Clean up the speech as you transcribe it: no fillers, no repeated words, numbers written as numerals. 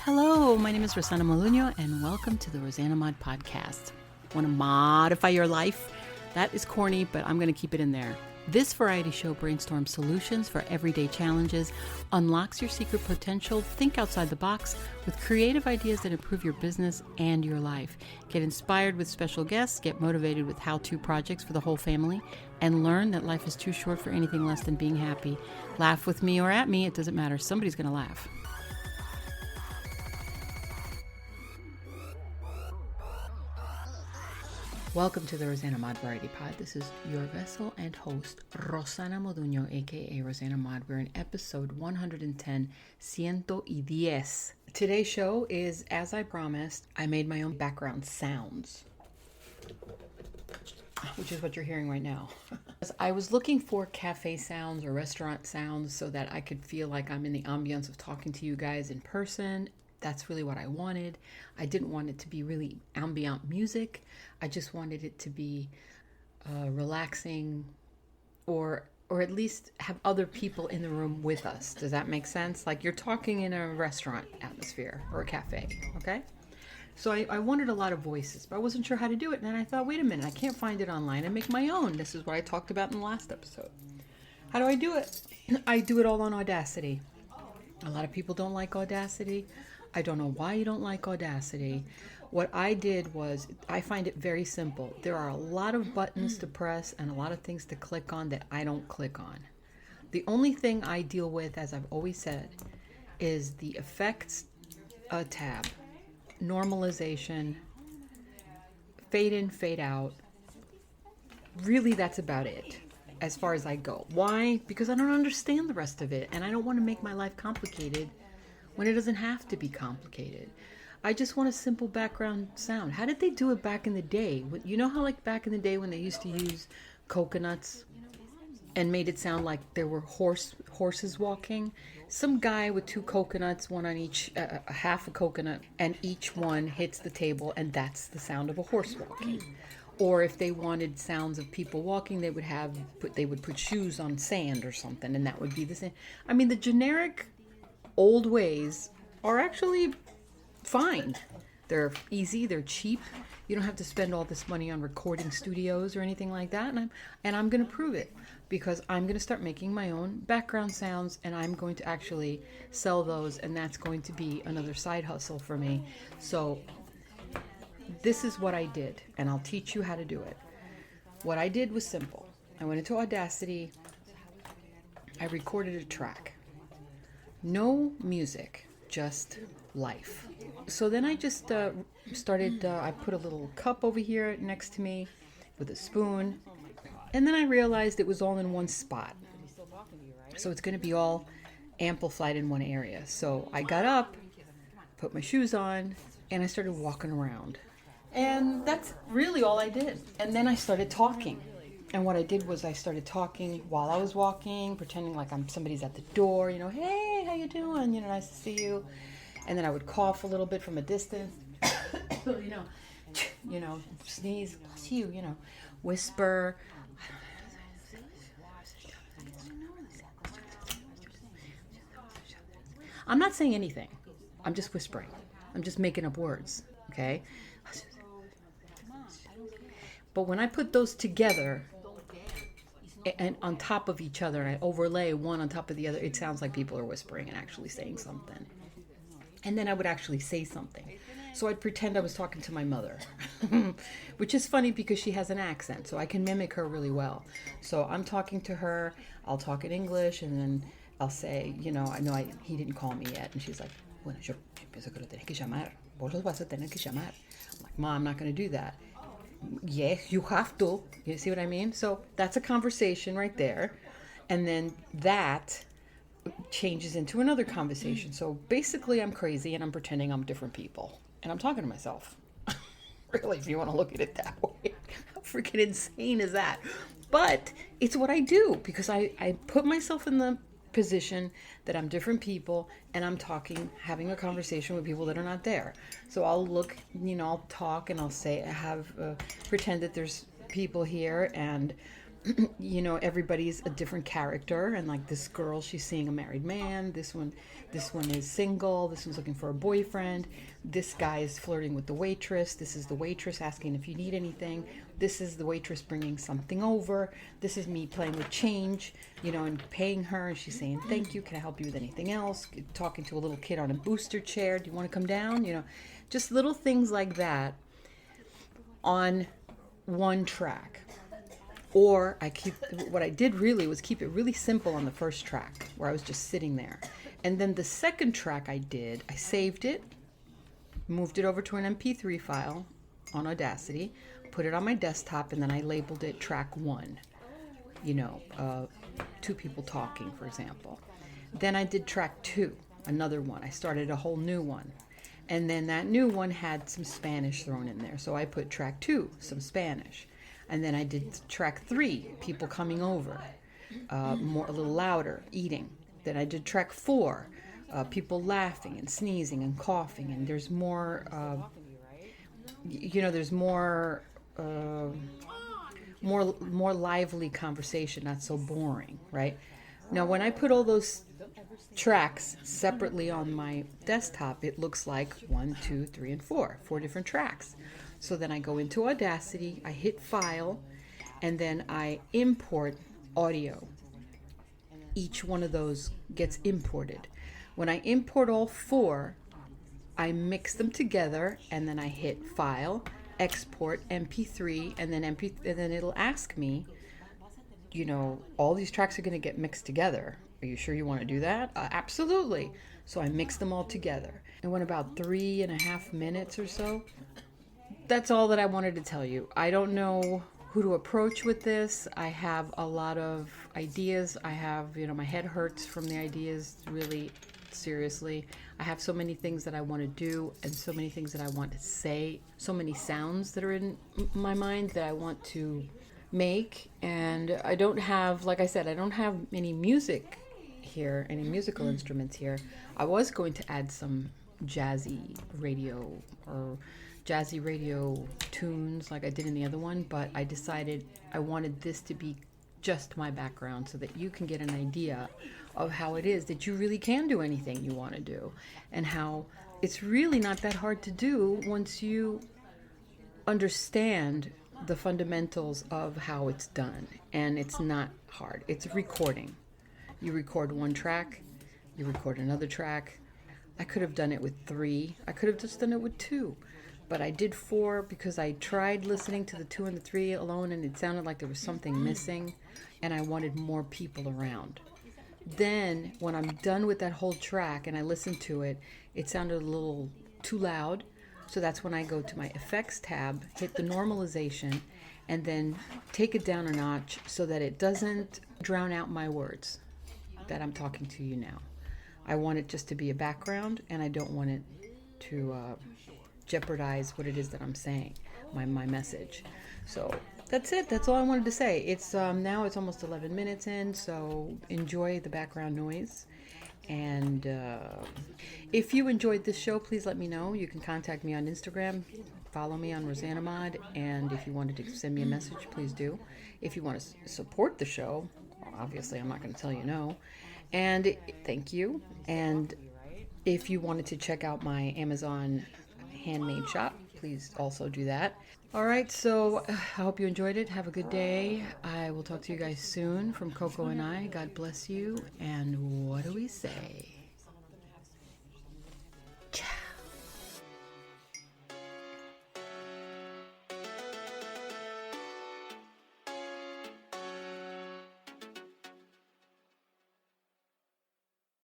Hello, my name is Rosanamod, and welcome to the rosanamod podcast. Want to modify your life? That is corny, but I'm going to keep it in there. This variety show brainstorms solutions for everyday challenges, unlocks your secret potential, think outside the box with creative ideas that improve your business and your life. Get inspired with special guests, get motivated with how-to projects for the whole family, and learn that life is too short for anything less than being happy. Laugh with me or at me, it doesn't matter. Somebody's going to laugh. Welcome to the Rosanamod Variety Pod. This is your vessel and host, Rosanamod, aka Rosanamod. We're in episode 110, 110. Today's show is, as I promised, I made my own background sounds, which is what you're hearing right now. I was looking for cafe sounds or restaurant sounds so that I could feel like I'm in the ambience of talking to you guys in person. That's really what I wanted. I didn't want it to be really ambient music. I just wanted it to be relaxing or at least have other people in the room with us. Does that make sense? Like you're talking in a restaurant atmosphere or a cafe, okay? So I wanted a lot of voices, but I wasn't sure how to do it. And then I thought, wait a minute, I can't find it online. I make my own. This is what I talked about in the last episode. How do I do it? I do it all on Audacity. A lot of people don't like Audacity. I don't know why you don't like Audacity. What I did was, I find it very simple. There are a lot of buttons to press and a lot of things to click on that I don't click on. The only thing I deal with, as I've always said, is the effects tab, normalization, fade in, fade out. Really, that's about it as far as I go. Why? Because I don't understand the rest of it and I don't want to make my life complicated when it doesn't have to be complicated. I just want a simple background sound. How did they do it back in the day? You know how like back in the day when they used to use coconuts and made it sound like there were horses walking? Some guy with two coconuts, one on each, half a coconut, and each one hits the table, and that's the sound of a horse walking. Or if they wanted sounds of people walking, they would put shoes on sand or something, and that would be the same. I mean, the generic old ways are actually fine. They're easy, they're cheap. You don't have to spend all this money on recording studios or anything like that. And I'm going to prove it because I'm going to start making my own background sounds and I'm going to actually sell those, and that's going to be another side hustle for me. So this is what I did, and I'll teach you how to do it. What I did was simple. I went into Audacity. I recorded a track. No music, just life. So then I just started, I put a little cup over here next to me with a spoon. And then I realized it was all in one spot. So it's going to be all amplified in one area. So I got up, put my shoes on, and I started walking around. And that's really all I did. And then I started talking. And what I did was I started talking while I was walking, pretending like somebody's at the door, hey, how you doing? Nice to see you. And then I would cough a little bit from a distance, sneeze, bless you, whisper. I'm not saying anything. I'm just whispering. I'm just making up words, okay? But when I put those together, and on top of each other, and I overlay one on top of the other, it sounds like people are whispering and actually saying something. And then I would actually say something. So I'd pretend I was talking to my mother, which is funny because she has an accent, so I can mimic her really well. So I'm talking to her, I'll talk in English, and then I'll say, he didn't call me yet. And she's like, bueno, yo pienso que lo tenés que llamar. Vos lo vas a tener que llamar. I'm like, Mom, I'm not going to do that. Yes, you have to. You see what I mean? So that's a conversation right there. And then that changes into another conversation. So basically I'm crazy and I'm pretending I'm different people. And I'm talking to myself. Really, if you want to look at it that way. How freaking insane is that? But it's what I do because I put myself in the position that I'm different people and I'm having a conversation with people that are not there. So I'll look, I'll talk and I'll say, pretend that there's people here and you know, everybody's a different character, and like this girl, she's seeing a married man. This one is single. This one's looking for a boyfriend. This guy is flirting with the waitress. This is the waitress asking if you need anything. This is the waitress bringing something over. This is me playing with change, you know, and paying her, and she's saying thank you, can I help you with anything else? Talking to a little kid on a booster chair, do you want to come down? You know, just little things like that on one track. Or what I did really was keep it really simple on the first track where I was just sitting there. And then the second track I saved it, moved it over to an MP3 file on Audacity, put it on my desktop, and then I labeled it track 1. You know, 2 people talking, for example. Then I did track 2, another one. I started a whole new one. And then that new one had some Spanish thrown in there. So I put track 2, some Spanish. And then I did track 3, people coming over, a little louder, eating. Then I did track 4, people laughing and sneezing and coughing. And there's more, there's more lively conversation, not so boring, right? Now, when I put all those tracks separately on my desktop, it looks like 1, 2, 3, and 4 different tracks. So then I go into Audacity, I hit File, and then I import audio. Each one of those gets imported. When I import all 4, I mix them together, and then I hit File, Export, MP3, and then it'll ask me, you know, all these tracks are going to get mixed together. Are you sure you want to do that? Absolutely. So I mixed them all together. It went about 3.5 minutes or so. That's all that I wanted to tell you. I don't know who to approach with this. I have a lot of ideas. I have, you know, my head hurts from the ideas, really, seriously. I have so many things that I want to do and so many things that I want to say, so many sounds that are in my mind that I want to make. And I don't have, like I said, I don't have any music here, any musical instruments here. I was going to add some jazzy radio tunes like I did in the other one, but I decided I wanted this to be just my background so that you can get an idea of how it is that you really can do anything you want to do, and how it's really not that hard to do once you understand the fundamentals of how it's done. And it's not hard. It's recording. You record one track, you record another track. I could have done it with 3. I could have just done it with 2. But I did 4 because I tried listening to the 2 and the 3 alone, and it sounded like there was something missing, and I wanted more people around. Then, when I'm done with that whole track and I listen to it, it sounded a little too loud. So that's when I go to my effects tab, hit the normalization, and then take it down a notch so that it doesn't drown out my words that I'm talking to you now. I want it just to be a background, and I don't want it to jeopardize what it is that I'm saying, my message. So that's it. That's all I wanted to say. It's now it's almost 11 minutes in, so enjoy the background noise. And if you enjoyed this show, please let me know. You can contact me on Instagram, follow me on rosanamod, and if you wanted to send me a message, please do. If you want to support the show, obviously I'm not going to tell you no. And thank you. And if you wanted to check out my Amazon handmade shop, please also do that. All right, so I hope you enjoyed it. Have a good day. I will talk to you guys soon from Coco and I. God bless you. And what do we say?